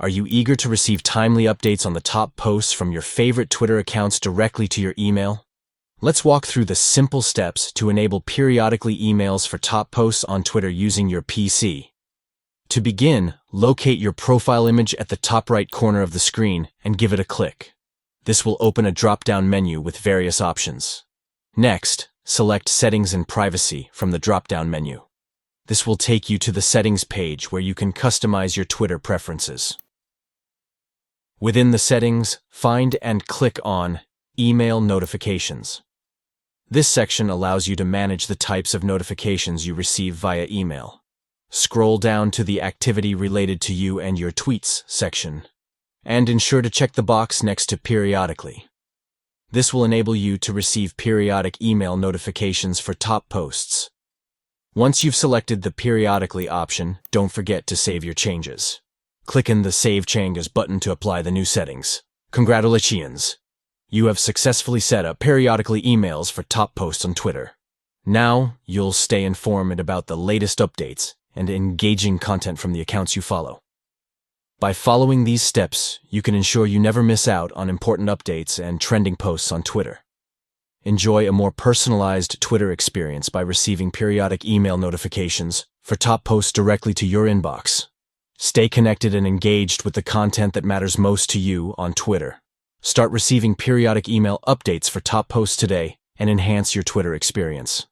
Are you eager to receive timely updates on the top posts from your favorite Twitter accounts directly to your email? Let's walk through the simple steps to enable periodically emails for top posts on Twitter using your PC. To begin, locate your profile image at the top right corner of the screen and give it a click. This will open a drop-down menu with various options. Next, select Settings and Privacy from the drop-down menu. This will take you to the Settings page where you can customize your Twitter preferences. Within the settings, find and click on Email Notifications. This section allows you to manage the types of notifications you receive via email. Scroll down to the Activity Related to You and Your Tweets section, and ensure to check the box next to Periodically. This will enable you to receive periodic email notifications for top posts. Once you've selected the Periodically option, don't forget to save your changes. Click in the Save Changes button to apply the new settings. Congratulations! You have successfully set up periodically emails for top posts on Twitter. Now, you'll stay informed about the latest updates and engaging content from the accounts you follow. By following these steps, you can ensure you never miss out on important updates and trending posts on Twitter. Enjoy a more personalized Twitter experience by receiving periodic email notifications for top posts directly to your inbox. Stay connected and engaged with the content that matters most to you on Twitter. Start receiving periodic email updates for top posts today and enhance your Twitter experience.